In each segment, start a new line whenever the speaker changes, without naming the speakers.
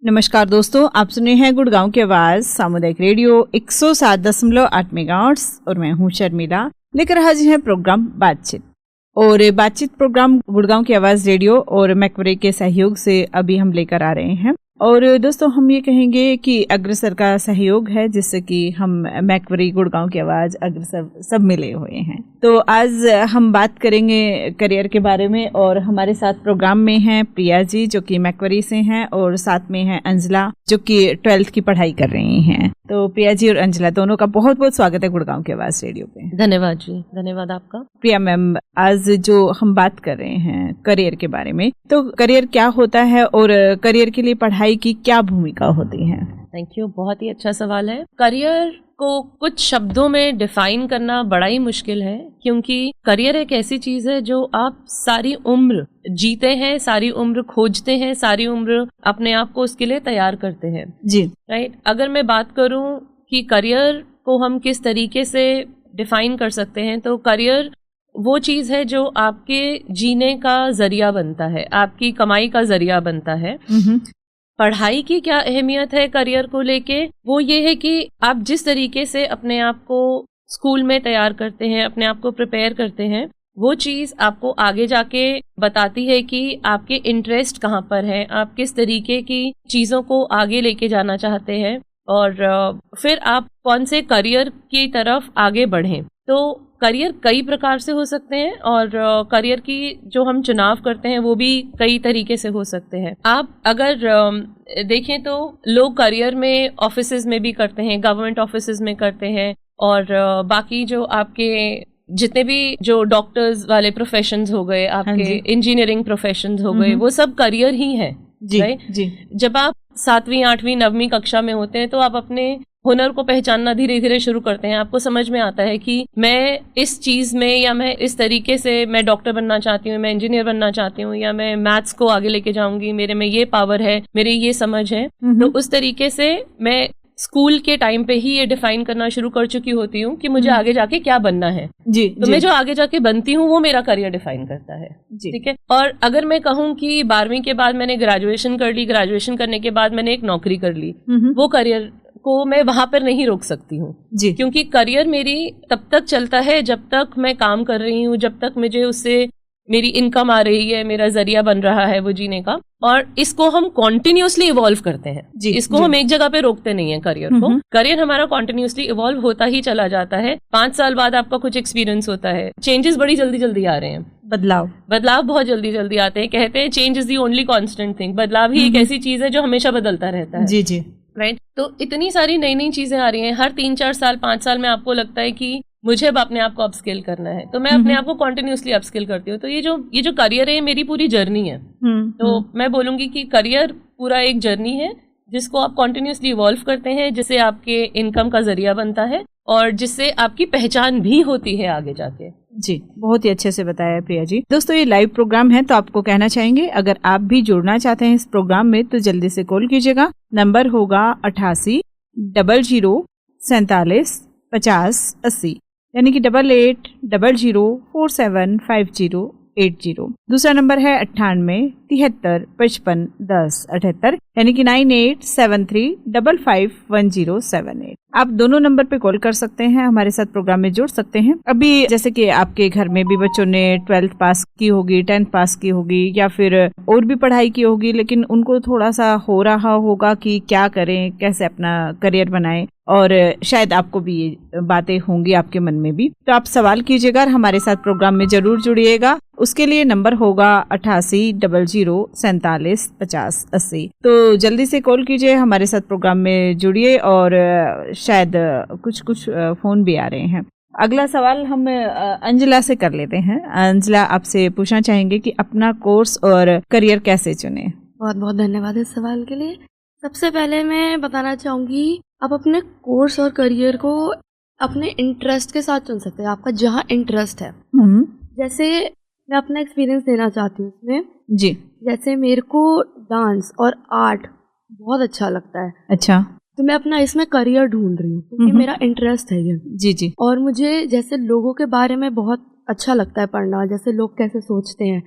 नमस्कार दोस्तों, आप सुने हैं गुड़गांव की आवाज सामुदायिक रेडियो 107.8 मेगाहर्ट्ज और मैं हूं शर्मिला। लेकर हाजिर है प्रोग्राम बातचीत। और बातचीत प्रोग्राम गुड़गांव की आवाज रेडियो और मैकवरी के सहयोग से अभी हम लेकर आ रहे हैं। और दोस्तों, हम ये कहेंगे कि अग्रसर का सहयोग है, जिससे कि हम मैकवरी, गुड़गांव की आवाज, अग्रसर सब मिले हुए हैं। तो आज हम बात करेंगे करियर के बारे में और हमारे साथ प्रोग्राम में हैं प्रिया जी, जो कि मैकवरी से हैं, और साथ में हैं अंजला, जो कि 12th की पढ़ाई कर रही हैं। तो प्रिया जी और अंजला दोनों का बहुत बहुत स्वागत है गुड़गांव की आवाज रेडियो पे।
धन्यवाद जी, धन्यवाद आपका।
प्रिया मैम, आज जो हम बात कर रहे हैं करियर के बारे में, तो करियर क्या होता है और करियर के लिए पढ़ाई की क्या भूमिका होती है?
थैंक यू, बहुत ही अच्छा सवाल है। करियर को कुछ शब्दों में डिफाइन करना बड़ा ही मुश्किल है, क्योंकि करियर एक ऐसी चीज है जो आप सारी उम्र जीते हैं, सारी उम्र खोजते हैं, सारी उम्र अपने आप को उसके लिए तैयार करते हैं
जी।
राइट। अगर मैं बात करूं कि करियर को हम किस तरीके से डिफाइन कर सकते हैं, तो करियर वो चीज है जो आपके जीने का जरिया बनता है, आपकी कमाई का जरिया बनता है। पढ़ाई की क्या अहमियत है करियर को लेके, वो ये है कि आप जिस तरीके से अपने आप को स्कूल में तैयार करते हैं, अपने आप को प्रिपेयर करते हैं, वो चीज आपको आगे जाके बताती है कि आपके इंटरेस्ट कहाँ पर है, आप किस तरीके की चीजों को आगे लेके जाना चाहते हैं, और फिर आप कौन से करियर की तरफ आगे बढ़ें। तो करियर कई प्रकार से हो सकते हैं, और करियर की जो हम चुनाव करते हैं वो भी कई तरीके से हो सकते हैं। आप अगर देखें तो लोग करियर में ऑफिसेज में भी करते हैं, गवर्नमेंट ऑफिसेज में करते हैं, और बाकी जो आपके जितने भी जो डॉक्टर्स वाले प्रोफेशंस हो गए, आपके इंजीनियरिंग प्रोफेशंस हो गए, वो सब करियर ही है। जी। जब आप 7वीं 8वीं 9वीं कक्षा में होते हैं तो आप अपने हुनर को पहचानना धीरे धीरे शुरू करते हैं। आपको समझ में आता है कि मैं इस चीज में, या मैं इस तरीके से मैं डॉक्टर बनना चाहती हूँ, मैं इंजीनियर बनना चाहती हूँ, या मैं मैथ्स को आगे लेके जाऊंगी, मेरे में ये पावर है, मेरी ये समझ है। तो उस तरीके से मैं स्कूल के टाइम पे ही ये डिफाइन करना शुरू कर चुकी होती हूँ कि मुझे आगे जाके क्या बनना है। तो मैं जो आगे जाके बनती हूँ वो मेरा करियर डिफाइन करता है। ठीक है। और अगर मैं कहूँ कि 12वीं के बाद मैंने ग्रेजुएशन कर ली, ग्रेजुएशन करने के बाद मैंने एक नौकरी कर ली, वो करियर को मैं वहां पर नहीं रोक सकती हूँ, क्योंकि करियर मेरी तब तक चलता है जब तक मैं काम कर रही हूँ, जब तक मुझे उससे मेरी इनकम आ रही है, मेरा जरिया बन रहा है वो जीने का। और इसको हम कॉन्टिन्यूसली इवॉल्व करते हैं। इसको हम एक जगह पे रोकते नहीं है करियर को। करियर हमारा कॉन्टिन्यूसली इवॉल्व होता ही चला जाता है। 5 साल बाद आपका कुछ एक्सपीरियंस होता है, चेंजेस बड़ी जल्दी जल्दी आ रहे हैं, बदलाव बहुत जल्दी जल्दी आते हैं। कहते हैं change is the only constant thing. बदलाव ही एक ऐसी चीज है जो हमेशा बदलता रहता है। जी। राइट। तो इतनी सारी नई नई चीजें आ रही हैं हर 3-4 साल 5 साल में। आपको लगता है कि मुझे अब अपने आप को अपस्किल करना है, तो मैं अपने आप को कॉन्टिन्यूसली अपस्किल करती हूँ। तो ये जो करियर है, मेरी पूरी जर्नी है। तो मैं बोलूंगी कि करियर पूरा एक जर्नी है जिसको आप कॉन्टिन्यूसली इवॉल्व करते हैं, जिससे आपके इनकम का जरिया बनता है और जिससे आपकी पहचान भी होती है आगे जाके।
जी, बहुत ही अच्छे से बताया प्रिया जी। दोस्तों, ये लाइव प्रोग्राम है, तो आपको कहना चाहेंगे अगर आप भी जुड़ना चाहते हैं इस प्रोग्राम में तो जल्दी से कॉल कीजिएगा। नंबर होगा 88 00 47 50 80, यानी कि 88 00 47 50 80। दूसरा नंबर है 98 73 55 10 78, यानी कि 9873 55 1078। आप दोनों नंबर पे कॉल कर सकते हैं, हमारे साथ प्रोग्राम में जुड़ सकते हैं। अभी जैसे कि आपके घर में भी बच्चों ने 12th पास की होगी, 10th पास की होगी, या फिर और भी पढ़ाई की होगी, लेकिन उनको थोड़ा सा हो रहा होगा कि क्या करें, कैसे अपना करियर बनाएं, और शायद आपको भी ये बातें होंगी आपके मन में भी। तो आप सवाल कीजिएगा और हमारे साथ प्रोग्राम में जरूर जुड़िएगा। उसके लिए नंबर होगा 88 00 47 50 80। तो जल्दी से कॉल कीजिए, हमारे साथ प्रोग्राम में जुड़िए, और शायद कुछ फोन भी आ रहे हैं। अगला सवाल हम अंजला से कर लेते हैं। अंजला, आपसे पूछना चाहेंगे कि अपना कोर्स और करियर कैसे चुने?
बहुत बहुत धन्यवाद इस सवाल के लिए। सबसे पहले मैं बताना चाहूँगी, आप अपने कोर्स और करियर को अपने इंटरेस्ट के साथ चुन सकते हैं, आपका जहाँ इंटरेस्ट है। जैसे मैं अपना एक्सपीरियंस देना चाहती हूँ इसमें। जी। जैसे मेरे को डांस और आर्ट बहुत अच्छा लगता है। अच्छा। तो मैं अपना इसमें करियर ढूंढ रही हूँ क्योंकि मेरा इंटरेस्ट है ये। जी जी। और मुझे जैसे लोगों के बारे में बहुत अच्छा लगता है पढ़ना, जैसे लोग कैसे सोचते हैं,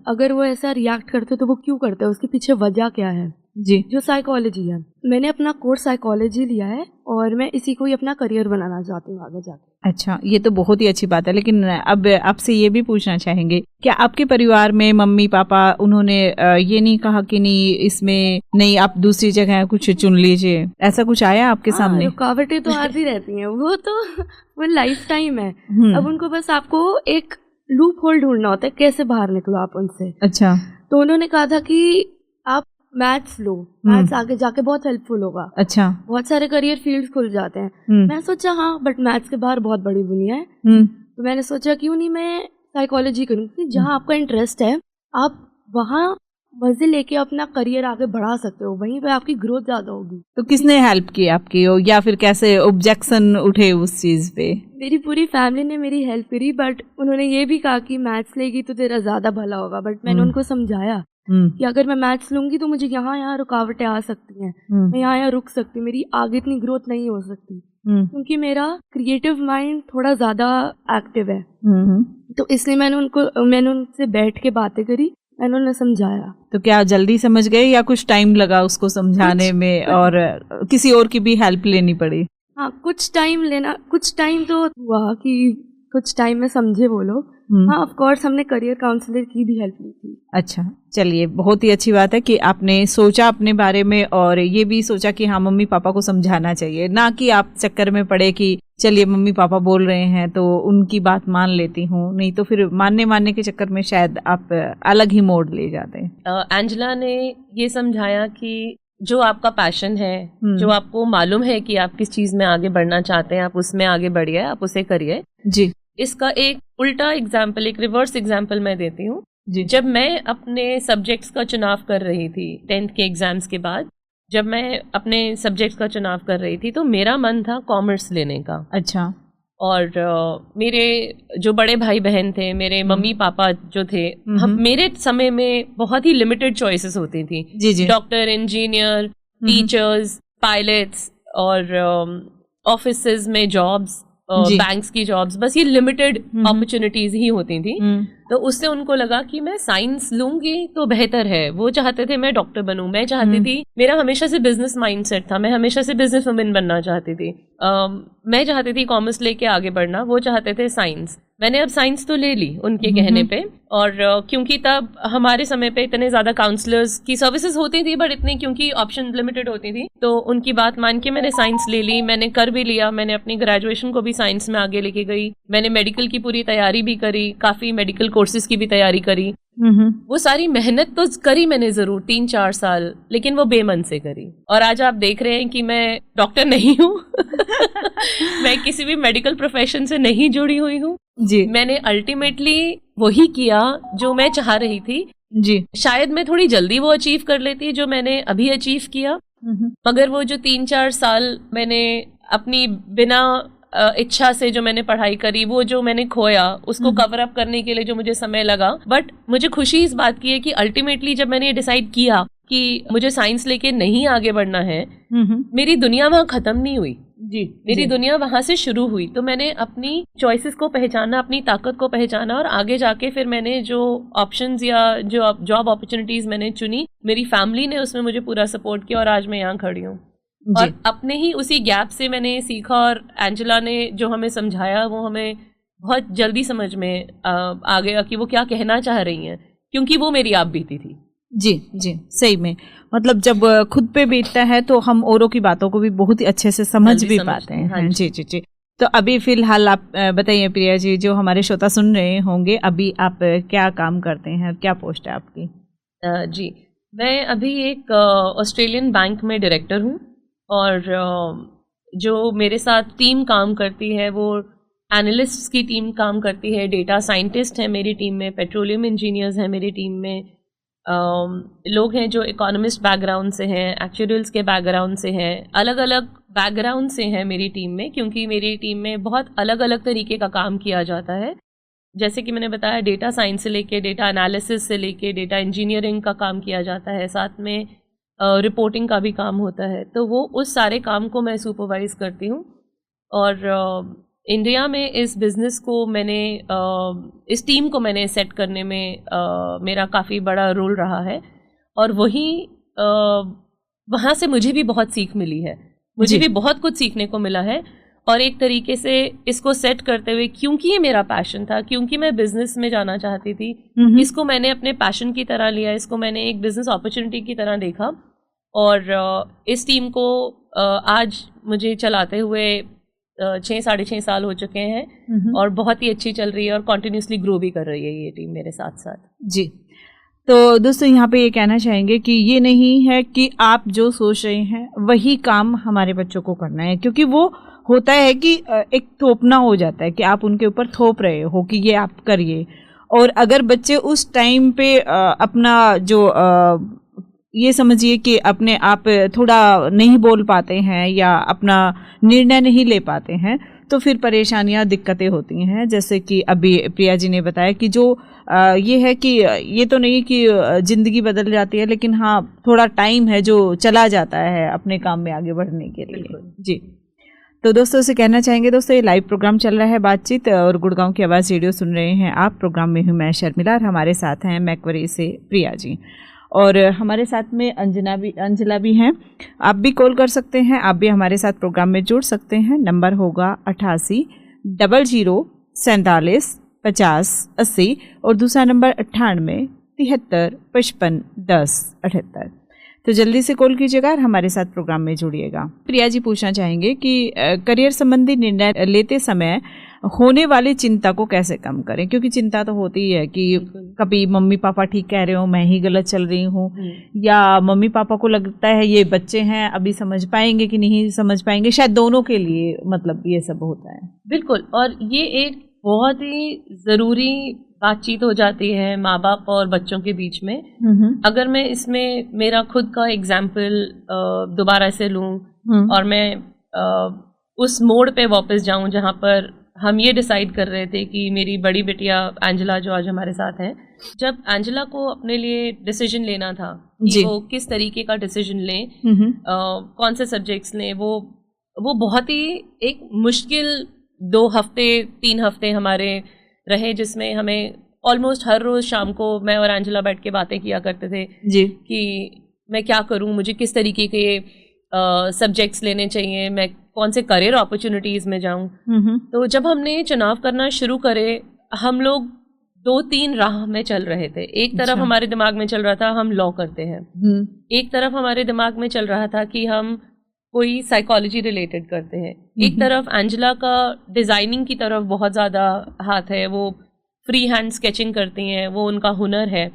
अगर वो ऐसा रिएक्ट करते हैं तो वो क्यों करते हैं, उसके पीछे वजह क्या है।
जी,
जो साइकोलॉजी है। मैंने अपना कोर्स साइकोलॉजी लिया है और मैं इसी को ही अपना करियर बनाना चाहती हूँ आगे जाके।
अच्छा, ये तो बहुत ही अच्छी बात है। लेकिन अब आपसे ये भी पूछना चाहेंगे, क्या आपके परिवार में मम्मी पापा उन्होंने ये नहीं कहा कि नहीं इसमें नहीं आप दूसरी जगह कुछ चुन लीजिए, ऐसा कुछ आया आपके सामने?
रुकावटें तो आती रहती हैं, वो तो वो लाइफ टाइम है। अब उनको बस आपको एक लूप होल ढूंढना होता है, कैसे बाहर निकलो आप उनसे।
अच्छा।
तो उन्होंने कहा था कि आप मैथ्स लो, मैथ्स आगे जाके बहुत हेल्पफुल होगा।
अच्छा।
बहुत सारे करियर फील्ड खुल जाते हैं। मैं सोचा हाँ, बट मैथ्स के बाहर बहुत बड़ी दुनिया है। तो मैंने सोचा क्यों नहीं मैं साइकोलॉजी करूँ, क्योंकि जहाँ आपका इंटरेस्ट है आप वहाँ मजे लेके अपना करियर आगे बढ़ा सकते हो, वहीं पे आपकी ग्रोथ ज्यादा होगी।
तो किसने हेल्प की आपकी, या फिर कैसे ऑब्जेक्शन उठे उस चीज पे?
मेरी पूरी फैमिली ने मेरी हेल्प करी, बट उन्होंने ये भी कहा कि मैथ्स लेगी तो तेरा ज्यादा भला होगा। बट मैंने उनको समझाया कि अगर मैं मैथ्स लूंगी तो मुझे यहाँ रुकावटें आ सकती हैं, मैं यहाँ रुक सकती हूँ, मेरी आगे इतनी ग्रोथ नहीं हो सकती, क्योंकि मेरा क्रिएटिव माइंड थोड़ा ज्यादा एक्टिव है। तो इसलिए मैंने उनसे बैठ के बातें करी, मैंने उन्हें समझाया।
तो क्या जल्दी समझ गए या कुछ टाइम लगा उसको समझाने में, और किसी और की भी हेल्प लेनी पड़ी?
हाँ, कुछ टाइम तो हुआ कि कुछ टाइम में समझे वो लोग। हाँ, ऑफ कोर्स हमने करियर काउंसलर की भी हेल्प ली थी।
अच्छा, चलिए, बहुत ही अच्छी बात है कि आपने सोचा अपने बारे में, और ये भी सोचा कि हाँ मम्मी पापा को समझाना चाहिए, ना कि आप चक्कर में पड़े कि चलिए मम्मी पापा बोल रहे हैं तो उनकी बात मान लेती हूँ, नहीं तो फिर मानने के चक्कर में शायद आप अलग ही मोड़ ले जाते हैं।
एंजेला ने ये समझाया कि जो आपका पैशन है, जो आपको मालूम है कि आप किस चीज में आगे बढ़ना चाहते हैं, आप उसमें आगे बढ़िए, आप उसे करिए।
जी।
इसका एक उल्टा एग्जाम्पल, एक रिवर्स एग्जाम्पल मैं देती हूँ। जब मैं अपने सब्जेक्ट्स का चुनाव कर रही थी 10th के एग्जाम्स के बाद, जब मैं अपने सब्जेक्ट्स का चुनाव कर रही थी तो मेरा मन था कॉमर्स लेने का।
अच्छा।
और मेरे जो बड़े भाई बहन थे, मेरे मम्मी पापा जो थे, मेरे समय में बहुत ही लिमिटेड चॉइसेस होती थी।
जी।
डॉक्टर, इंजीनियर, टीचर्स, पायलट्स और ऑफिसेज में जॉब्स, बैंक्स की जॉब्स, बस ये लिमिटेड अपॉर्चुनिटीज ही होती थी। तो उससे उनको लगा कि मैं साइंस लूंगी तो बेहतर है। वो चाहते थे मैं डॉक्टर बनूं, मैं चाहती थी, मेरा हमेशा से बिजनेस माइंडसेट था, मैं हमेशा से बिजनेस वुमेन बनना चाहती थी। मैं चाहती थी कॉमर्स लेके आगे बढ़ना, वो चाहते थे साइंस। मैंने अब साइंस तो ले ली उनके कहने पे, और क्योंकि तब हमारे समय पे इतने ज्यादा काउंसलर्स की सर्विसेज होती थी, बट इतनी क्योंकि ऑप्शन लिमिटेड होती थी, तो उनकी बात मान के मैंने साइंस ले ली। मैंने कर भी लिया, मैंने अपनी ग्रेजुएशन को भी साइंस में आगे लेके गई, मैंने मेडिकल की पूरी तैयारी भी करी, काफी मेडिकल कोर्सेज की भी तैयारी करी। वो सारी मेहनत तो करी मैंने जरूर 3-4 साल, लेकिन वो बेमन से करी। और आज आप देख रहे हैं कि मैं डॉक्टर नहीं हूँ मैं किसी भी मेडिकल प्रोफेशन से नहीं जुड़ी हुई हूँ जी। मैंने अल्टीमेटली वही किया जो मैं चाह रही थी जी। शायद मैं थोड़ी जल्दी वो अचीव कर लेती जो मैंने अभी अचीव किया, मगर वो जो 3-4 साल मैंने अपनी बिना इच्छा से जो मैंने पढ़ाई करी, वो जो मैंने खोया, उसको कवर अप करने के लिए जो मुझे समय लगा। बट मुझे खुशी इस बात की है कि अल्टीमेटली जब मैंने डिसाइड किया कि मुझे साइंस लेके नहीं आगे बढ़ना है, मेरी दुनिया वहां खत्म नहीं हुई जी, मेरी दुनिया वहां से शुरू हुई। तो मैंने अपनी चॉइसेस को पहचाना, अपनी ताकत को पहचाना, और आगे जाके फिर मैंने जो ऑप्शंस या जो जॉब अपॉर्चुनिटीज मैंने चुनी, मेरी फैमिली ने उसमें मुझे पूरा सपोर्ट किया और आज मैं यहाँ खड़ी हूँ। और अपने ही उसी गैप से मैंने सीखा, और एंजेला ने जो हमें समझाया वो हमें बहुत जल्दी समझ में आ गया कि वो क्या कहना चाह रही हैं, क्योंकि वो मेरी आप बीती थी
जी जी। सही में, मतलब जब खुद पे बीतता है तो हम औरों की बातों को भी बहुत ही अच्छे से समझ भी पाते हैं। हाँ जी जी जी। तो अभी फिलहाल आप बताइए प्रिया जी, जो हमारे श्रोता सुन रहे होंगे, अभी आप क्या काम करते हैं, क्या पोस्ट है आपकी?
जी, मैं अभी एक ऑस्ट्रेलियन बैंक में डायरेक्टर हूँ, और जो मेरे साथ टीम काम करती है वो एनालिस्ट्स की टीम काम करती है, डेटा साइंटिस्ट है मेरी टीम में, पेट्रोलियम इंजीनियर्स हैं मेरी टीम में, लोग हैं जो इकोनॉमिस्ट बैकग्राउंड से हैं, एक्चुअरियल्स के बैकग्राउंड से हैं, अलग अलग बैकग्राउंड से हैं मेरी टीम में, क्योंकि मेरी टीम में बहुत अलग अलग तरीके का काम किया जाता है। जैसे कि मैंने बताया, डेटा साइंस से लेके डेटा एनालिसिस से लेके डेटा इंजीनियरिंग का काम किया जाता है, साथ में रिपोर्टिंग का भी काम होता है। तो वो उस सारे काम को मैं सुपरवाइज करती हूँ। और इंडिया में इस बिज़नेस को मैंने इस टीम को मैंने सेट करने में मेरा काफ़ी बड़ा रोल रहा है। और वही वहाँ से मुझे भी बहुत सीख मिली है, मुझे भी बहुत कुछ सीखने को मिला है। और एक तरीके से इसको सेट करते हुए, क्योंकि ये मेरा पैशन था, क्योंकि मैं बिजनेस में जाना चाहती थी, इसको मैंने अपने पैशन की तरह लिया, इसको मैंने एक बिजनेस अपॉर्चुनिटी की तरह देखा। और इस टीम को आज मुझे चलाते हुए 6-6.5 साल हो चुके हैं और बहुत ही अच्छी चल रही है और कॉन्टिन्यूसली ग्रो भी कर रही है ये टीम मेरे साथ साथ।
जी, तो दोस्तों यहाँ पे ये कहना चाहेंगे कि ये नहीं है कि आप जो सोच रहे हैं वही काम हमारे बच्चों को करना है, क्योंकि वो होता है कि एक थोपना हो जाता है कि आप उनके ऊपर थोप रहे हो कि ये आप करिए। और अगर बच्चे उस टाइम पे अपना जो ये समझिए कि अपने आप थोड़ा नहीं बोल पाते हैं या अपना निर्णय नहीं ले पाते हैं, तो फिर परेशानियां, दिक्कतें होती हैं। जैसे कि अभी प्रिया जी ने बताया कि जो ये है कि ये तो नहीं कि ज़िंदगी बदल जाती है, लेकिन हाँ थोड़ा टाइम है जो चला जाता है अपने काम में आगे बढ़ने के लिए। जी, तो दोस्तों से कहना चाहेंगे, दोस्तों ये लाइव प्रोग्राम चल रहा है बातचीत और गुड़गांव की आवाज़ रेडियो सुन रहे हैं आप। प्रोग्राम में हूँ मैं शर्मिला और हमारे साथ हैं मैक्वरी से प्रिया जी और हमारे साथ में अंजला भी हैं। आप भी कॉल कर सकते हैं, आप भी हमारे साथ प्रोग्राम में जुड़ सकते हैं। नंबर होगा 88 00 47 50 80 और दूसरा नंबर 98 73 55 10 78। तो जल्दी से कॉल कीजिएगा और हमारे साथ प्रोग्राम में जुड़िएगा। प्रिया जी पूछना चाहेंगे कि करियर संबंधी निर्णय लेते समय होने वाली चिंता को कैसे कम करें, क्योंकि चिंता तो होती ही है कि कभी मम्मी पापा ठीक कह रहे हो, मैं ही गलत चल रही हूँ, या मम्मी पापा को लगता है ये बच्चे हैं अभी समझ पाएंगे कि नहीं समझ पाएंगे, शायद दोनों के लिए मतलब ये सब होता है।
बिल्कुल, और ये एक बहुत ही ज़रूरी बातचीत हो जाती है माँ बाप और बच्चों के बीच में। अगर मैं इसमें मेरा खुद का एग्जाम्पल दोबारा से लूँ और मैं उस मोड़ पे वापस जाऊँ जहाँ पर हम ये डिसाइड कर रहे थे कि मेरी बड़ी बिटिया एंजेला जो आज हमारे साथ है, जब एंजेला को अपने लिए डिसीजन लेना था कि वो किस तरीके का डिसीजन लें, कौन से सब्जेक्ट्स लें, वो बहुत ही एक मुश्किल 2 हफ्ते 3 हफ्ते हमारे रहे, जिसमें हमें ऑलमोस्ट हर रोज शाम को मैं और एंजेला बैठ के बातें किया करते थे जी कि मैं क्या करूं, मुझे किस तरीके के सब्जेक्ट्स लेने चाहिए, मैं कौन से करियर अपॉर्चुनिटीज़ में जाऊं। तो जब हमने चुनाव करना शुरू करे, हम लोग 2-3 राह में चल रहे थे। एक तरफ हमारे दिमाग में चल रहा था हम लॉ करते हैं, एक तरफ हमारे दिमाग में चल रहा था कि हम कोई साइकोलॉजी रिलेटेड करते हैं, एक तरफ एंजेला का डिज़ाइनिंग की तरफ बहुत ज़्यादा हाथ है, वो फ्री हैंड स्केचिंग करती हैं, वो उनका हुनर है,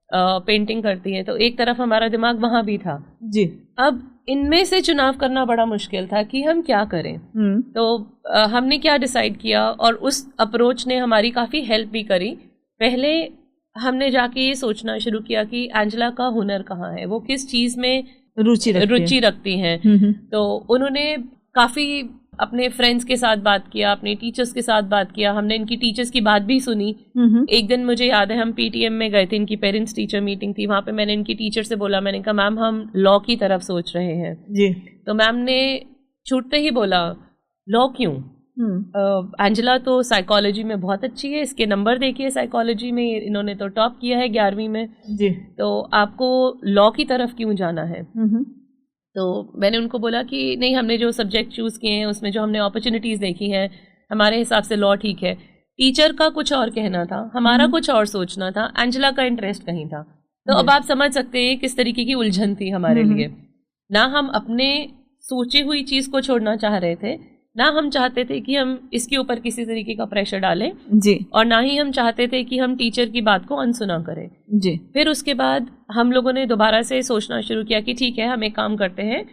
पेंटिंग करती हैं, तो एक तरफ हमारा दिमाग वहाँ भी था जी। अब इनमें से चुनाव करना बड़ा मुश्किल था कि हम क्या करें। तो हमने क्या डिसाइड किया, और उस अप्रोच ने हमारी काफ़ी हेल्प भी करी। पहले हमने जाके ये सोचना शुरू किया कि एंजेला का हुनर कहाँ है, वो किस चीज़ में रुचि रखती हैं। तो उन्होंने काफ़ी अपने फ्रेंड्स के साथ बात किया, अपने टीचर्स के साथ बात किया, हमने इनकी टीचर्स की बात भी सुनी। एक दिन मुझे याद है हम पीटीएम में गए थे, इनकी पेरेंट्स टीचर मीटिंग थी, वहाँ पे मैंने इनकी टीचर से बोला, मैंने कहा मैम हम लॉ की तरफ सोच रहे हैं जी। तो मैम ने छूटते ही बोला लॉ क्यों, एंजेला तो साइकोलॉजी में बहुत अच्छी है, इसके नंबर देखिए साइकोलॉजी में इन्होंने तो टॉप किया है 11वीं में जी, तो आपको लॉ की तरफ क्यों जाना है। तो मैंने उनको बोला कि नहीं, हमने जो सब्जेक्ट चूज़ किए हैं उसमें जो हमने अपॉर्चुनिटीज़ देखी हैं, हमारे हिसाब से लॉ ठीक है। टीचर का कुछ और कहना था, हमारा कुछ और सोचना था, एंजेला का इंटरेस्ट कहीं था। तो अब आप समझ सकते हैं किस तरीके की उलझन थी हमारे लिए। ना हम अपने सोची हुई चीज़ को छोड़ना चाह रहे थे, ना हम चाहते थे कि हम इसके ऊपर किसी तरीके का प्रेशर डालें जी, और ना ही हम चाहते थे कि हम टीचर की बात को अनसुना करें जी। फिर उसके बाद हम लोगों ने दोबारा से सोचना शुरू किया कि ठीक है, हम एक काम करते हैं,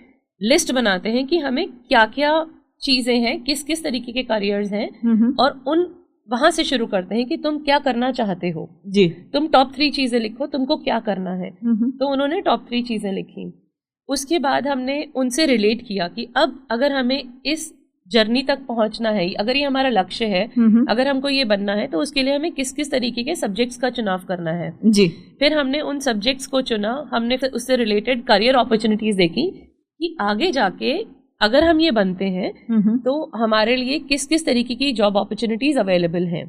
लिस्ट बनाते हैं कि हमें क्या क्या चीज़ें हैं, किस किस तरीके के करियर्स हैं, और उन वहाँ से शुरू करते हैं कि तुम क्या करना चाहते हो जी। तुम टॉप 3 चीज़ें लिखो, तुमको क्या करना है। तो उन्होंने टॉप 3 चीज़ें लिखी। उसके बाद हमने उनसे रिलेट किया कि अब अगर हमें इस जर्नी तक पहुंचना है, अगर ये हमारा लक्ष्य है, अगर हमको ये बनना है, तो उसके लिए हमें किस किस तरीके के सब्जेक्ट्स का चुनाव करना है जी। फिर हमने उन सब्जेक्ट्स को चुना, हमने फिर उससे रिलेटेड करियर अपॉर्चुनिटीज देखी कि आगे जाके अगर हम ये बनते हैं तो हमारे लिए किस किस तरीके की जॉब अपॉर्चुनिटीज अवेलेबल हैं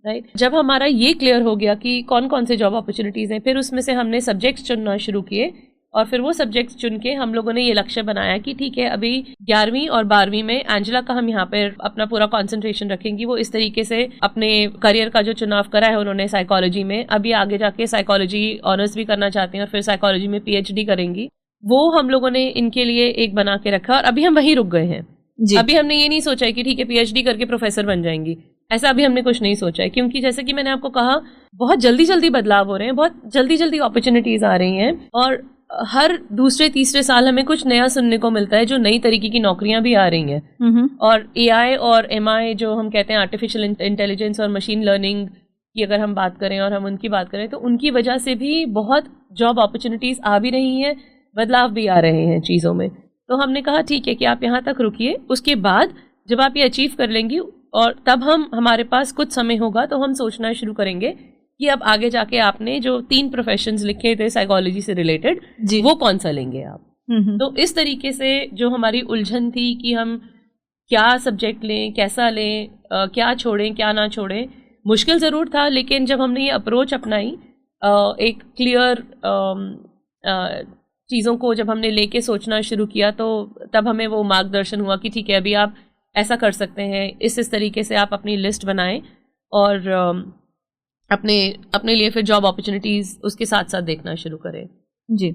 राइट। जब हमारा ये क्लियर हो गया कि कौन कौन से जॉब अपॉर्चुनिटीज हैं, फिर उसमें से हमने सब्जेक्ट्स चुनना शुरू किए और फिर वो सब्जेक्ट्स चुन के हम लोगों ने ये लक्ष्य बनाया कि ठीक है, अभी 11वीं और 12वीं में एंजेला का हम यहाँ पे अपना पूरा कंसंट्रेशन रखेंगी। वो इस तरीके से अपने करियर का जो चुनाव करा है उन्होंने साइकोलॉजी में, अभी आगे जाके साइकोलॉजी ऑनर्स भी करना चाहते हैं और फिर साइकोलॉजी में PhD करेंगी। वो हम लोगों ने इनके लिए एक बना के रखा और अभी हम वहीं रुक गए हैं। अभी हमने ये नहीं सोचा है कि ठीक है PhD करके प्रोफेसर बन जाएंगी, ऐसा अभी हमने कुछ नहीं सोचा है, क्योंकि जैसे कि मैंने आपको कहा बहुत जल्दी जल्दी बदलाव हो रहे हैं, बहुत जल्दी जल्दी अपॉर्चुनिटीज आ रही हैं और हर दूसरे तीसरे साल हमें कुछ नया सुनने को मिलता है, जो नई तरीके की नौकरियां भी आ रही हैं। और AI और MI जो हम कहते हैं आर्टिफिशियल इंटेलिजेंस और मशीन लर्निंग की अगर हम बात करें और हम उनकी बात करें तो उनकी वजह से भी बहुत जॉब अपॉर्चुनिटीज आ भी रही हैं, बदलाव भी आ रहे हैं चीज़ों में। तो हमने कहा ठीक है कि आप यहाँ तक रुकिए, उसके बाद जब आप ये अचीव कर लेंगी और तब हमारे पास कुछ समय होगा तो हम सोचना शुरू करेंगे कि अब आगे जाके आपने जो 3 प्रोफेशंस लिखे थे साइकोलॉजी से रिलेटेड वो कौन सा लेंगे आप। तो इस तरीके से जो हमारी उलझन थी कि हम क्या सब्जेक्ट लें, कैसा लें, क्या छोड़ें क्या ना छोड़ें, मुश्किल ज़रूर था, लेकिन जब हमने ये अप्रोच अपनाई, एक क्लियर चीज़ों को जब हमने लेके सोचना शुरू किया तो तब हमें वो मार्गदर्शन हुआ कि ठीक है अभी आप ऐसा कर सकते हैं, इस तरीके से आप अपनी लिस्ट बनाएं और अपने लिए फिर जॉब अपॉर्चुनिटीज़ उसके साथ साथ देखना शुरू करें।
जी,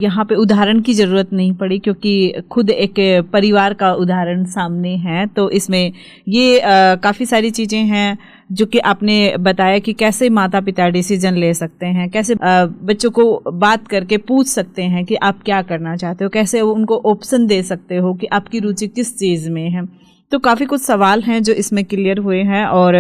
यहाँ पे उदाहरण की ज़रूरत नहीं पड़ी क्योंकि खुद एक परिवार का उदाहरण सामने है, तो इसमें ये काफ़ी सारी चीज़ें हैं जो कि आपने बताया कि कैसे माता पिता डिसीजन ले सकते हैं, कैसे बच्चों को बात करके पूछ सकते हैं कि आप क्या करना चाहते हो, कैसे उनको ऑप्शन दे सकते हो कि आपकी रुचि किस चीज़ में है। तो काफ़ी कुछ सवाल हैं जो इसमें क्लियर हुए हैं और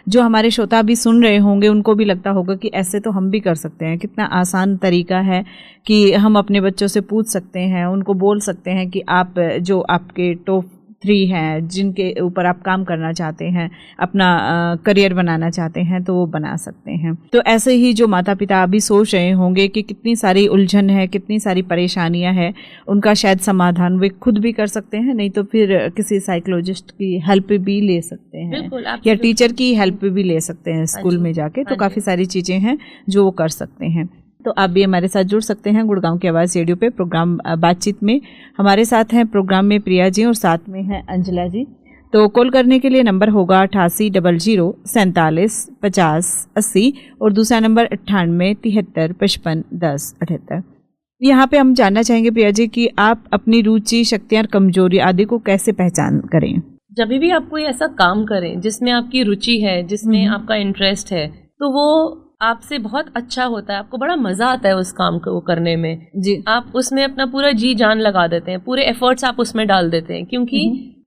जो हमारे श्रोता भी सुन रहे होंगे उनको भी लगता होगा कि ऐसे तो हम भी कर सकते हैं। कितना आसान तरीका है कि हम अपने बच्चों से पूछ सकते हैं, उनको बोल सकते हैं कि आप जो आपके टॉप 3 हैं जिनके ऊपर आप काम करना चाहते हैं, अपना करियर बनाना चाहते हैं, तो वो बना सकते हैं। तो ऐसे ही जो माता पिता अभी सोच रहे होंगे कि कितनी सारी उलझन है, कितनी सारी परेशानियां हैं, उनका शायद समाधान वे खुद भी कर सकते हैं, नहीं तो फिर किसी साइकोलॉजिस्ट की हेल्प भी ले सकते हैं या टीचर की हेल्प भी ले सकते हैं स्कूल में जाके। तो काफ़ी सारी चीज़ें हैं जो वो कर सकते हैं। तो आप भी हमारे साथ जुड़ सकते हैं गुड़गांव की आवाज़ रेडियो पे प्रोग्राम बातचीत में। हमारे साथ हैं प्रोग्राम में प्रिया जी और साथ में हैं अंजला जी। तो कॉल करने के लिए नंबर होगा 8800 47 50 80 और दूसरा नंबर 98 73 55 10 78। यहाँ पे हम जानना चाहेंगे प्रिया जी कि आप अपनी रुचि, शक्तियाँ, कमजोरी आदि को कैसे पहचान करें।
जब भी आप कोई ऐसा काम करें जिसमें आपकी रुचि है, जिसमें आपका इंटरेस्ट है, तो वो आपसे बहुत अच्छा होता है, आपको बड़ा मजा आता है उस काम को करने में जी। आप उसमें अपना पूरा जी जान लगा देते हैं, पूरे एफर्ट्स आप उसमें डाल देते हैं क्योंकि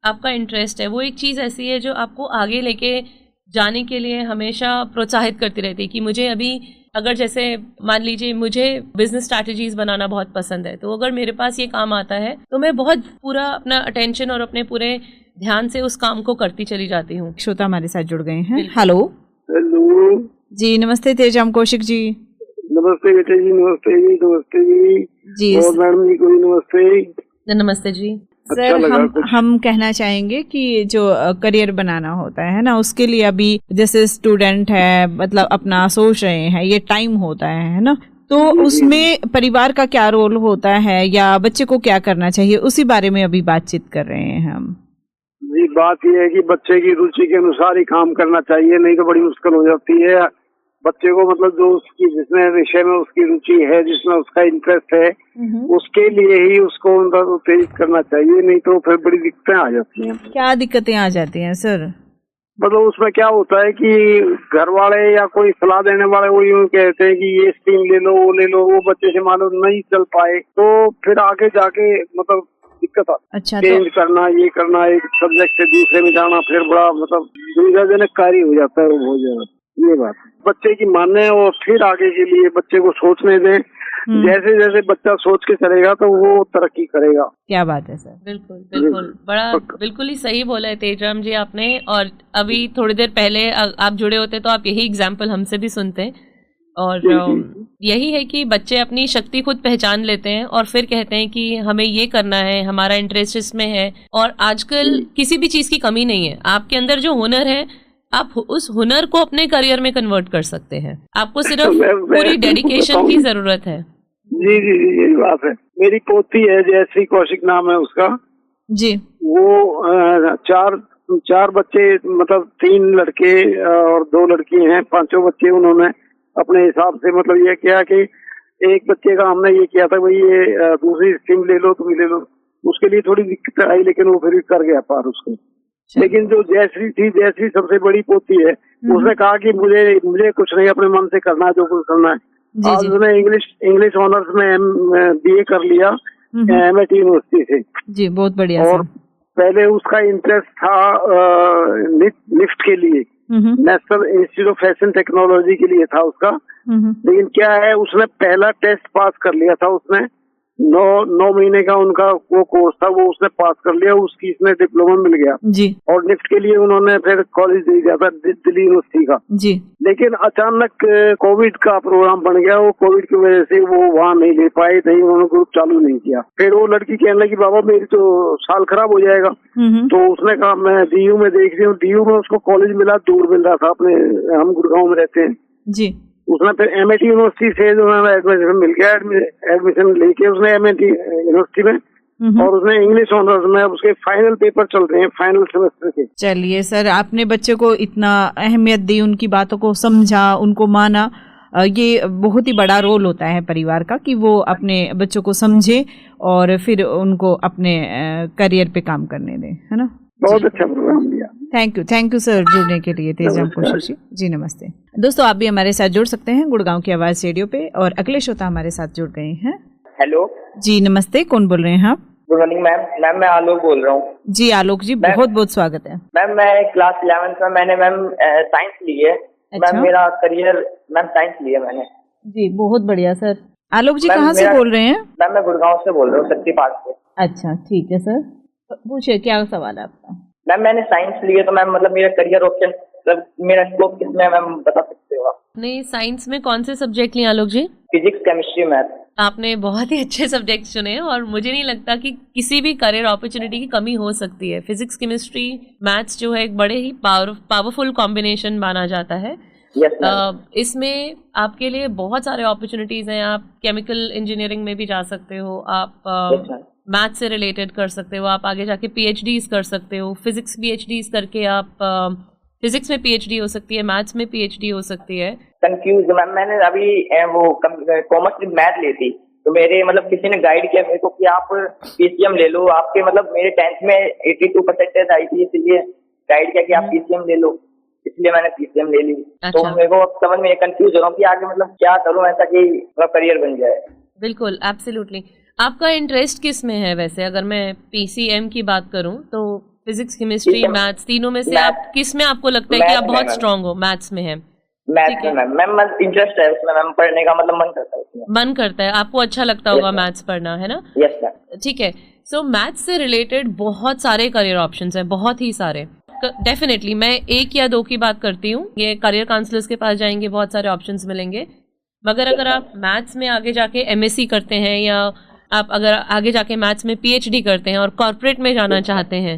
आपका इंटरेस्ट है। वो एक चीज़ ऐसी है जो आपको आगे लेके जाने के लिए हमेशा प्रोत्साहित करती रहती है कि मुझे अभी अगर जैसे मान लीजिए मुझे बिजनेस स्ट्रैटेजीज बनाना बहुत पसंद है, तो अगर मेरे पास ये काम आता है तो मैं बहुत पूरा अपना अटेंशन और अपने पूरे ध्यान से उस काम को करती चली जाती हूँ।
श्रोता हमारे साथ जुड़ गए हैं। हेलो जी, नमस्ते तेजाम कौशिक जी।
नमस्ते बेटे जी, नमस्ते जी, नमस्ते जी और मैडम जी को भी नमस्ते।
नमस्ते जी।
सर हम कहना चाहेंगे कि जो करियर बनाना होता है ना, उसके लिए अभी जैसे स्टूडेंट है, मतलब अपना सोच रहे हैं, ये टाइम होता है ना, तो उसमें परिवार का क्या रोल होता है या बच्चे को क्या करना चाहिए, उसी बारे में अभी बातचीत कर रहे हैं हम
जी। बात यह है कि बच्चे की रुचि के अनुसार ही काम करना चाहिए, नहीं तो बड़ी मुश्किल हो जाती है। बच्चे को मतलब जो उसकी जिसमें विषय में उसकी रुचि है, जिसमें उसका इंटरेस्ट है, उसके लिए ही उसको उत्तेजित करना चाहिए, नहीं तो फिर बड़ी दिक्कतें आ जाती हैं।
क्या दिक्कतें आ जाती हैं सर?
मतलब उसमें क्या होता है कि घर वाले या कोई सलाह देने वाले वो यूँ कहते हैं कि ये स्ट्रीम ले लो, वो ले लो, वो बच्चे से मालूम नहीं चल पाए तो फिर आगे जाके मतलब दिक्कत आती।
अच्छा,
चेंज करना, ये करना, एक सब्जेक्ट से दूसरे में जाना, फिर बड़ा मतलब दुविधाजनक कार्य हो जाता है, वो हो जाता है। ये बात बच्चे की माने और फिर आगे के लिए बच्चे को सोचने दें। जैसे जैसे बच्चा सोच के चलेगा तो वो तरक्की करेगा।
क्या बात है सर,
बिल्कुल बिल्कुल, बड़ा बिल्कुल ही सही बोला है तेजराम जी आपने। और अभी थोड़ी देर पहले आप जुड़े होते तो आप यही एग्जाम्पल हमसे भी सुनते और यही है कि बच्चे अपनी शक्ति खुद पहचान लेते हैं और फिर कहते हैं कि हमें ये करना है, हमारा इंटरेस्ट इसमें है। और आजकल किसी भी चीज की कमी नहीं है, आपके अंदर जो हुनर है आप उस हुनर को अपने करियर में कन्वर्ट कर सकते हैं। आपको सिर्फ पूरी डेडिकेशन की जरूरत है।
जी जी जी, यही बात है। मेरी पोती है जयश्री कौशिक नाम है उसका
जी।
वो चार बच्चे, मतलब 3 लड़के और 2 लड़की हैं, 5 बच्चे उन्होंने अपने हिसाब से मतलब ये किया कि एक बच्चे का हमने ये किया था भाई ये दूसरी स्ट्रीम ले लो, तुम ले लो। उसके लिए थोड़ी दिक्कत आई, लेकिन वो फिर कर गया पार उसको। लेकिन जो जयश्री सबसे बड़ी पोती है, उसने कहा कि मुझे कुछ नहीं, अपने मन से करना है जो कुछ करना है। आज उसने इंग्लिश ऑनर्स में BA कर लिया MIT यूनिवर्सिटी से।
जी, बहुत बढ़िया।
और पहले उसका इंटरेस्ट था निफ्ट के लिए, national institute of fashion technology के लिए था उसका। लेकिन क्या है, उसने पहला टेस्ट पास कर लिया था, उसने 9 महीने का उनका वो कोर्स था, वो उसने पास कर लिया, उसकी इसमें डिप्लोमा मिल गया
जी।
और निफ्ट के लिए उन्होंने फिर कॉलेज दे दिया था दिल्ली यूनिवर्सिटी का
जी।
लेकिन अचानक कोविड का प्रोग्राम बन गया, वो कोविड की वजह से वो वहाँ नहीं ले पाए, नहीं उन्होंने ग्रुप चालू नहीं किया। फिर वो लड़की कहने लगी बाबा मेरी तो साल खराब हो जाएगा। तो उसने कहा मैं DU में देख रही हूँ। DU में उसको कॉलेज मिला, दूर मिल रहा था, अपने हम गुड़गांव में रहते हैं
जी।
उसने फिर MIT यूनिवर्सिटी से जो है एडमिशन मिल गया, एडमिशन लेके उसने MIT यूनिवर्सिटी में, और उसने इंग्लिश ऑनर्स में, उसके फाइनल पेपर चल रहे हैं, फाइनल सेमेस्टर के।
चलिए सर, आपने बच्चे को इतना अहमियत दी, उनकी बातों को समझा, उनको माना। ये बहुत ही बड़ा रोल होता है परिवार का कि वो अपने बच्चों को समझे और फिर उनको अपने करियर पे काम करने दें, है ना।
बहुत अच्छा प्रोग्राम दिया।
थैंक यू सर जुड़ने के लिए तेजाब कोशिश जी। नमस्ते दोस्तों, आप भी हमारे साथ जुड़ सकते हैं गुड़गांव की आवाज रेडियो पे, और अगले श्रोता हमारे साथ जुड़ गए हैं।
हेलो
जी नमस्ते, कौन बोल रहे हैं आप?
गुड मॉर्निंग मैम मैं आलोक बोल रहा हूँ।
जी आलोक जी, बहुत बहुत स्वागत है।
मैम मैं क्लास 11th में मैंने साइंस ली है।
अच्छा?
मैम मेरा करियर साइंस लिया मैंने।
जी बहुत बढ़िया सर। आलोक जी कहाँ से बोल रहे हैं?
मैम मैं गुड़गांव से बोल रहा हूँ, शक्ति पार्क से।
अच्छा ठीक है सर, पूछिए क्या सवाल है आपका?
मैम मैंने साइंस ली है, तो मैम मतलब मेरा करियर ऑप्शन, मतलब मेरा स्कोप किसमें है मैम, बता सकते हो आप?
नहीं, साइंस में कौन से सब्जेक्ट लिए Alok ji?
Physics, chemistry, math.
आपने बहुत ही अच्छे सब्जेक्ट चुने, और मुझे नहीं लगता कि किसी भी करियर अपॉर्चुनिटी की कमी हो सकती है। फिजिक्स, केमिस्ट्री, मैथ्स जो है एक बड़े ही पावरफुल कॉम्बिनेशन माना जाता है। इसमें आपके लिए बहुत सारे अपॉर्चुनिटीज हैं। आप केमिकल इंजीनियरिंग में भी जा सकते हो, आप मैथ से रिलेटेड कर सकते हो, आप आगे जाके PhDs कर सकते हो। फिजिक्स PhDs करके आप फिजिक्स में PhD हो सकती है, मैथ्स में PhD हो सकती है।
कंफ्यूज मैम, मैंने अभी वो कॉमर्स विद मैथ ली थी, तो मेरे मतलब किसी ने गाइड किया मेरे को कि आप PCM ले लो। आपके मतलब मेरे 10th में 82% आई थी, इसलिए गाइड किया कि आप PCM ले लो, इसलिए मैंने PCM ले ली।
अच्छा।
तो मेरे को अब समझ में कंफ्यूज हो रहा हूँ कि आगे मतलब क्या करूँ ऐसा कि मेरा करियर बन जाए।
बिल्कुल, एब्सोल्युटली। आपका इंटरेस्ट किस में है वैसे? अगर मैं PCM की बात करूं तो फिजिक्स, केमिस्ट्री, मैथ्स, तीनों में से आप किस में आपको लगता है कि आप बहुत स्ट्रांग हो? मैथ्स में है?
मैथ्स में मैम इंटरेस्ट है उसमें, मैम पढ़ने का मतलब मन करता है उसमें।
मन करता है, आपको अच्छा लगता होगा मैथ्स पढ़ना, है ना?
Yes ma'am.
ठीक है। सो मैथ्स से रिलेटेड बहुत सारे करियर ऑप्शंस हैं, बहुत ही सारे। डेफिनेटली मैं 1 या 2 की बात करती हूँ। ये करियर काउंसलर्स के पास जाएंगे, बहुत सारे ऑप्शंस मिलेंगे। मगर अगर आप मैथ्स में आगे जाके MSc करते हैं, या आप अगर आगे जाके मैथ्स में PhD करते हैं और कॉर्पोरेट में जाना चाहते हैं,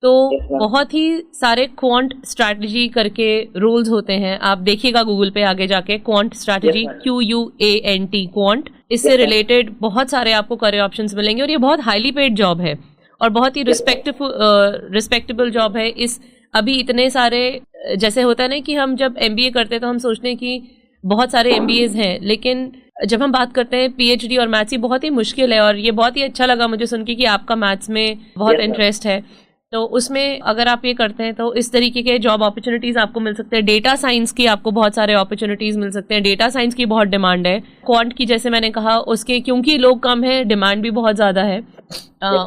तो बहुत ही सारे क्वांट स्ट्रैटेजी करके रूल्स होते हैं। आप देखिएगा गूगल पे आगे जाके क्वांट स्ट्रैटेजी, QUANT क्वांट, इससे रिलेटेड बहुत सारे आपको करियर ऑप्शंस मिलेंगे। और ये बहुत हाईली पेड जॉब है और बहुत ही रिस्पेक्टेबल जॉब है। इस अभी इतने सारे, जैसे होता है ना कि हम जब MBA करते हैं तो हम सोचते हैं कि बहुत सारे MBAs हैं, लेकिन जब हम बात करते हैं PhD और मैथ्स, ये बहुत ही मुश्किल है। और ये बहुत ही अच्छा लगा मुझे सुन के कि आपका मैथ्स में बहुत इंटरेस्ट है। तो उसमें अगर आप ये करते हैं तो इस तरीके के जॉब अपॉर्चुनिटीज आपको मिल सकते हैं। डेटा साइंस की आपको बहुत सारे अपॉर्चुनिटीज मिल सकते हैं। डेटा साइंस की बहुत डिमांड है। क्वांट की जैसे मैंने कहा, उसके क्योंकि लोग कम है, डिमांड भी बहुत ज़्यादा है।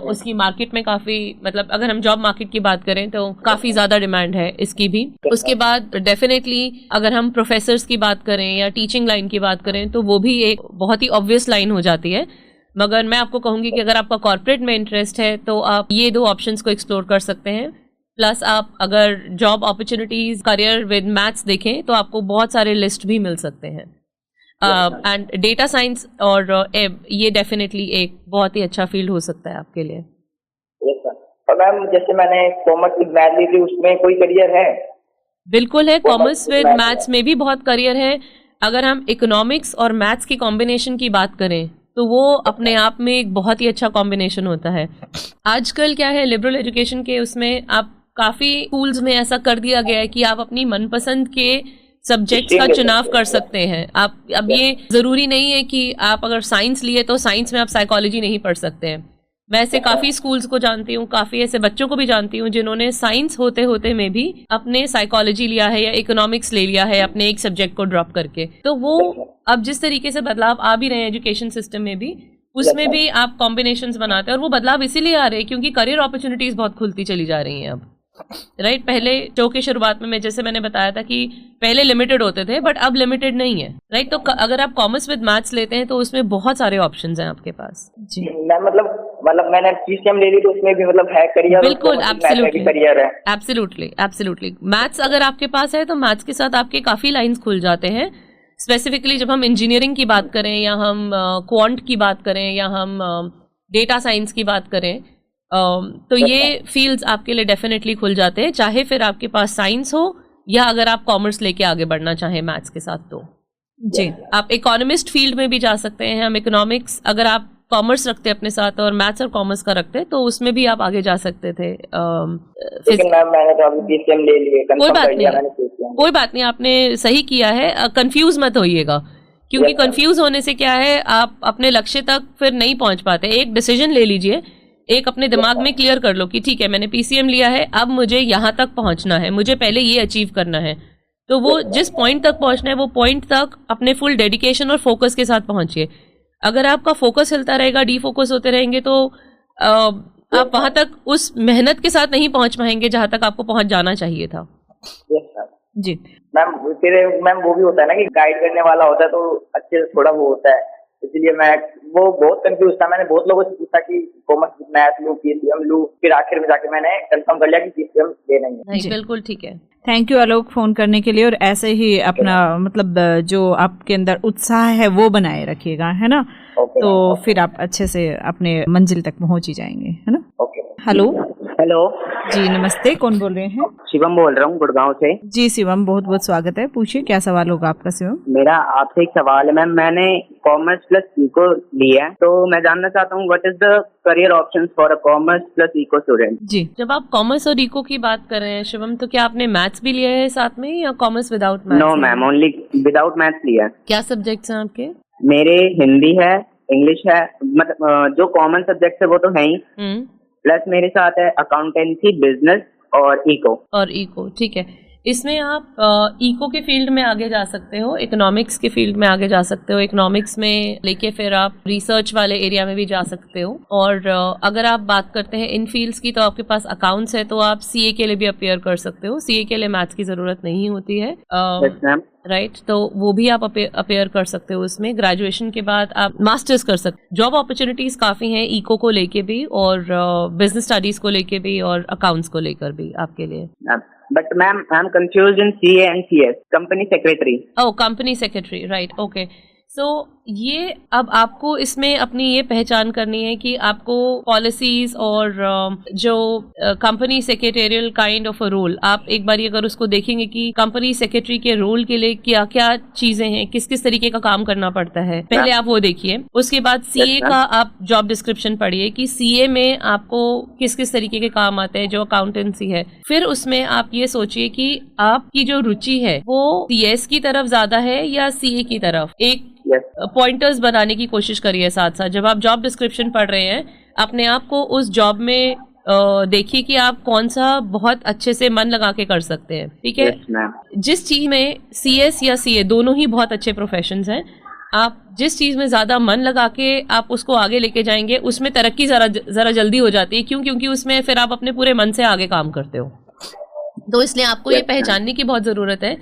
उसकी मार्केट में काफ़ी, मतलब अगर हम जॉब मार्केट की बात करें तो काफ़ी ज़्यादा डिमांड है इसकी भी। उसके बाद डेफिनेटली अगर हम प्रोफेसर्स की बात करें या टीचिंग लाइन की बात करें तो वो भी एक बहुत ही ऑब्वियस लाइन हो जाती है। मगर मैं आपको कहूँगी कि अगर आपका कॉर्पोरेट में इंटरेस्ट है तो आप ये 2 ऑप्शंस को एक्सप्लोर कर सकते हैं। प्लस आप अगर job opportunities career with maths देखें तो आपको बहुत सारे लिस्ट भी मिल सकते हैं। एंड डेटा साइंस और ये डेफिनेटली एक बहुत ही अच्छा फील्ड हो सकता है आपके लिए।
Yes sir. और मैम जैसे मैंने कॉमर्स विद मैथ ली थी, उसमें कोई करियर है?
बिल्कुल है, कॉमर्स विद मैथ्स में भी बहुत करियर है। अगर हम इकोनॉमिक्स और मैथ्स की कॉम्बिनेशन की बात करें तो वो अपने आप में एक बहुत ही अच्छा कॉम्बिनेशन होता है। आजकल क्या है, लिबरल एजुकेशन के उसमें आप काफ़ी स्कूल्स में ऐसा कर दिया गया है कि आप अपनी मनपसंद के सब्जेक्ट्स का चुनाव कर सकते हैं। आप अब ये ज़रूरी नहीं है कि आप अगर साइंस लिए तो साइंस में आप साइकोलॉजी नहीं पढ़ सकते हैं। मैं ऐसे काफ़ी स्कूल्स को जानती हूँ, काफ़ी ऐसे बच्चों को भी जानती हूँ जिन्होंने साइंस होते होते में भी अपने साइकोलॉजी लिया है या इकोनॉमिक्स ले लिया है अपने एक सब्जेक्ट को ड्रॉप करके। तो वो अब जिस तरीके से बदलाव आ भी रहे हैं एजुकेशन सिस्टम में भी, उसमें भी आप कॉम्बिनेशंस बनाते हैं, और वो बदलाव इसीलिए आ रहे हैं क्योंकि करियर अपॉर्चुनिटीज़ बहुत खुलती चली जा रही हैं अब, राइट। पहले शो के शुरुआत में जैसे मैंने बताया था कि पहले लिमिटेड होते थे, बट अब लिमिटेड नहीं है, राइट। तो अगर आप कॉमर्स विद मैथ्स लेते हैं तो उसमें बहुत सारे ऑप्शंस हैं आपके पास।
जी मैम, मतलब मैंने PCM ले ली तो उसमें भी मतलब है करियर,
बिल्कुल, एब्सोल्युटली
करियर है,
एब्सोल्युटली। मैथ्स अगर आपके पास है तो मैथ्स के साथ आपके काफी लाइंस खुल जाते हैं। स्पेसिफिकली जब हम इंजीनियरिंग की बात करें या हम क्वांट की बात करें या हम डेटा साइंस की बात करें, तो ये फील्ड्स आपके लिए डेफिनेटली खुल जाते हैं, चाहे फिर आपके पास साइंस हो या अगर आप कॉमर्स लेके आगे बढ़ना चाहें मैथ्स के साथ। तो जी, आप इकोनॉमिस्ट फील्ड में भी जा सकते हैं। हम इकोनॉमिक्स, अगर आप कॉमर्स रखते अपने साथ और मैथ्स और कॉमर्स का रखते तो उसमें भी आप आगे जा सकते थे।
लेकिन मैम मैंने तो अभी PCM ले लिए,
कोई बात नहीं, आपने सही किया है। कंफ्यूज मत होइएगा, क्योंकि कंफ्यूज होने से क्या है, आप अपने लक्ष्य तक फिर नहीं पहुंच पाते। एक डिसीजन ले लीजिए, एक अपने दिमाग में क्लियर कर लो कि ठीक है मैंने PCM लिया है, अब मुझे यहाँ तक पहुंचना है, मुझे पहले ये अचीव करना है। तो वो जिस पॉइंट तक पहुंचना है वो पॉइंट तक अपने फुल डेडिकेशन और फोकस के साथ पहुंचिए। अगर आपका फोकस हिलता रहेगा, डिफोकस होते रहेंगे, तो आप वहां तक उस मेहनत के साथ नहीं पहुंच पाएंगे जहां तक आपको पहुंच जाना चाहिए था। जी
मैम, फिर मैम वो भी होता है ना कि गाइड करने वाला होता है तो अच्छे से थोड़ा वो होता है, इसलिए मैं वो बहुत कंफ्यूज था। मैंने बहुत लोगों से पूछा कि कॉमर्स मैथ लूं, PCM लूं, फिर आखिर में जाके मैंने कंफर्म कर लिया कि PCM लेना ही है।
बिल्कुल ठीक है।
थैंक यू आलोक फोन करने के लिए, और ऐसे ही अपना मतलब जो आपके अंदर उत्साह है वो बनाए रखिएगा, है ना। तो फिर आप अच्छे से अपने मंजिल तक पहुंच ही जाएंगे, है ना। हेलो जी, नमस्ते, कौन बोल रहे हैं?
शिवम बोल रहा हूँ गुड़गांव से।
जी शिवम, बहुत बहुत स्वागत है, पूछिए क्या सवाल होगा आपका। शिवम,
मेरा आपसे एक सवाल है मैम। मैंने कॉमर्स प्लस इको लिया है, तो मैं जानना चाहता हूँ what is the career options for a commerce plus eco student.
जी, जब आप कॉमर्स और इको की बात कर रहे हैं शिवम, तो क्या आपने मैथ्स भी लिया है साथ में या commerce without maths?
No ma'am, only without maths लिया है।
क्या सब्जेक्ट्स हैं आपके?
मेरे हिंदी है, इंग्लिश है, मतलब जो कॉमन सब्जेक्ट है वो तो है ही, प्लस मेरे साथ है अकाउंटेंसी, बिजनेस और इको। ठीक है, इसमें आप इको के फील्ड में आगे जा सकते हो, इकोनॉमिक्स के फील्ड में आगे जा सकते हो, इकोनॉमिक्स में लेके फिर आप रिसर्च वाले एरिया में भी जा सकते हो। और अगर आप बात करते हैं इन फील्ड्स की, तो आपके पास अकाउंट्स है तो आप CA के लिए भी अपेयर कर सकते हो। CA के लिए मैथ्स की जरूरत नहीं होती है, राइट। तो वो भी आप अपेयर कर सकते हो। उसमें ग्रेजुएशन के बाद आप मास्टर्स कर सकते। जॉब अपॉर्चुनिटीज काफी हैं इको को लेके भी, और बिजनेस स्टडीज को लेके भी, और अकाउंट्स को लेकर भी आपके लिए। But ma'am, I'm confused in CA and CS, company secretary.
Oh, company secretary, right, okay. So, ये अब आपको इसमें अपनी ये पहचान करनी है कि आपको पॉलिसीज और जो company secretarial kind of a role, आप एक बार अगर उसको देखेंगे कि कंपनी सेक्रेटरी के रोल के लिए क्या क्या चीजें हैं, किस किस तरीके का काम करना पड़ता है, पहले आप वो देखिए। उसके बाद CA का आप जॉब डिस्क्रिप्शन पढ़िए कि CA में आपको किस किस तरीके के काम आते हैं जो अकाउंटेंसी है। फिर उसमें आप ये सोचिए कि आपकी जो रुचि है वो CS की तरफ ज्यादा है या CA की तरफ। एक पॉइंटर्स बनाने की कोशिश करिए साथ साथ। जब आप जॉब डिस्क्रिप्शन पढ़ रहे हैं, अपने आप को उस जॉब में देखिए कि आप कौन सा बहुत अच्छे से मन लगा के कर सकते हैं, ठीक है। जिस चीज में CS या CA दोनों ही बहुत अच्छे प्रोफेशंस हैं, आप जिस चीज में ज्यादा मन लगा के आप उसको आगे लेके जाएंगे, उसमें तरक्की जरा जल्दी हो जाती है। क्यों? क्योंकि उसमें फिर आप अपने पूरे मन से आगे काम करते हो। तो इसलिए आपको ये पहचानने की बहुत जरूरत है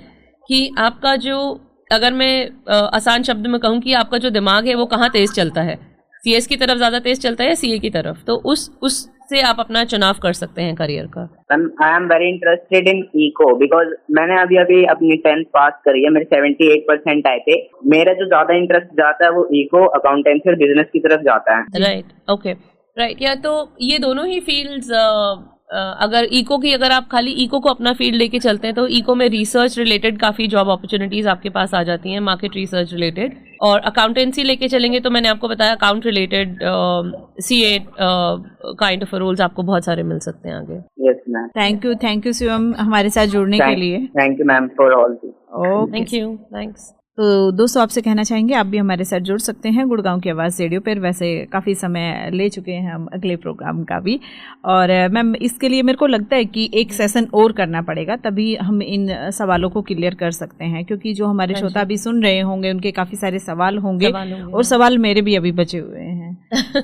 कि आपका जो, अगर मैं आसान शब्द में कहूँ कि आपका जो दिमाग है वो कहाँ तेज चलता है, CS की तरफ ज्यादा तेज चलता है या CA की तरफ, तो उससे आप अपना चुनाव कर सकते हैं करियर का।
I am very interested in eco because मैंने अभी अपनी 10th पास करी है, मेरे 78% आए थे। मेरा जो ज्यादा इंटरेस्ट जाता है वो इको, अकाउंटेंसी और बिजनेस की तरफ जाता है।
Right, okay, right. या तो ये दोनों ही फील्ड्स अगर आप खाली इको को अपना फील्ड लेके चलते हैं तो इको में रिसर्च रिलेटेड काफ़ी जॉब अपॉर्चुनिटीज आपके पास आ जाती हैं, मार्केट रिसर्च रिलेटेड। और अकाउंटेंसी लेके चलेंगे तो मैंने आपको बताया account related CA kind of roles आपको बहुत सारे मिल सकते हैं आगे।
Yes ma'am,
thank you Shivam हमारे साथ जुड़ने के लिए।
Thank you ma'am for all this.
Thank you, thanks.
तो दोस्तों आपसे कहना चाहेंगे आप भी हमारे साथ जुड़ सकते हैं गुड़गांव की आवाज़ रेडियो पर। वैसे काफ़ी समय ले चुके हैं हम अगले प्रोग्राम का भी, और मैम इसके लिए मेरे को लगता है कि एक सेशन और करना पड़ेगा, तभी हम इन सवालों को क्लियर कर सकते हैं, क्योंकि जो हमारे श्रोता भी सुन रहे होंगे उनके काफ़ी सारे सवाल होंगे और सवाल मेरे भी अभी बचे हुए हैं।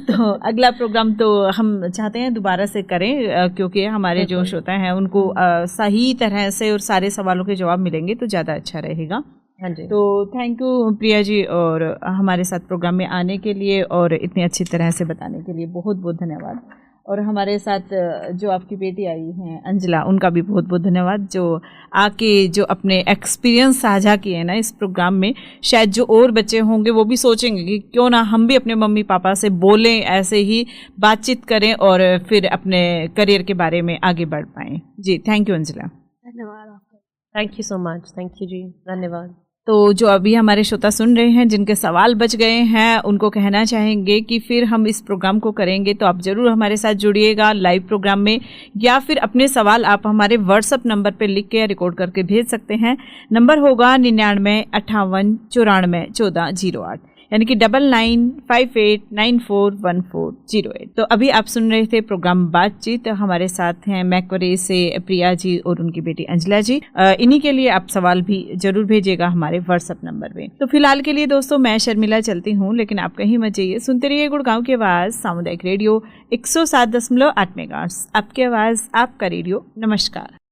तो अगला प्रोग्राम तो हम चाहते हैं दोबारा से करें, क्योंकि हमारे जो श्रोता हैं उनको सही तरह से और सारे सवालों के जवाब मिलेंगे तो ज़्यादा अच्छा रहेगा।
हाँ जी।
तो थैंक यू प्रिया जी, और हमारे साथ प्रोग्राम में आने के लिए और इतनी अच्छी तरह से बताने के लिए बहुत बहुत धन्यवाद। और हमारे साथ जो आपकी बेटी आई हैं अंजला, उनका भी बहुत बहुत धन्यवाद, जो आके जो अपने एक्सपीरियंस साझा किए हैं ना इस प्रोग्राम में। शायद जो और बच्चे होंगे वो भी सोचेंगे कि क्यों ना हम भी अपने मम्मी पापा से बोलें, ऐसे ही बातचीत करें और फिर अपने करियर के बारे में आगे बढ़ पाएँ। जी थैंक यू अंजला।
धन्यवाद आपका।
Thank you so much. Thank you जी, धन्यवाद।
तो जो अभी हमारे श्रोता सुन रहे हैं जिनके सवाल बच गए हैं, उनको कहना चाहेंगे कि फिर हम इस प्रोग्राम को करेंगे तो आप ज़रूर हमारे साथ जुड़िएगा लाइव प्रोग्राम में, या फिर अपने सवाल आप हमारे व्हाट्सएप नंबर पर लिख के या रिकॉर्ड करके भेज सकते हैं। नंबर होगा 9958941408, यानी कि 9958941408। तो अभी आप सुन रहे थे प्रोग्राम बातचीत। हमारे साथ हैं मैक्वरे से प्रिया जी और उनकी बेटी अंजला जी। इन्हीं के लिए आप सवाल भी जरूर भेजिएगा हमारे व्हाट्सएप नंबर पे। तो फिलहाल के लिए दोस्तों मैं शर्मिला चलती हूँ, लेकिन आप कहीं मत जाइए, सुनते रहिए गुड़गांव की आवाज़ सामुदायिक रेडियो 107.8 मेगाहर्ट्ज़। आपकी आवाज़, आपका रेडियो। नमस्कार।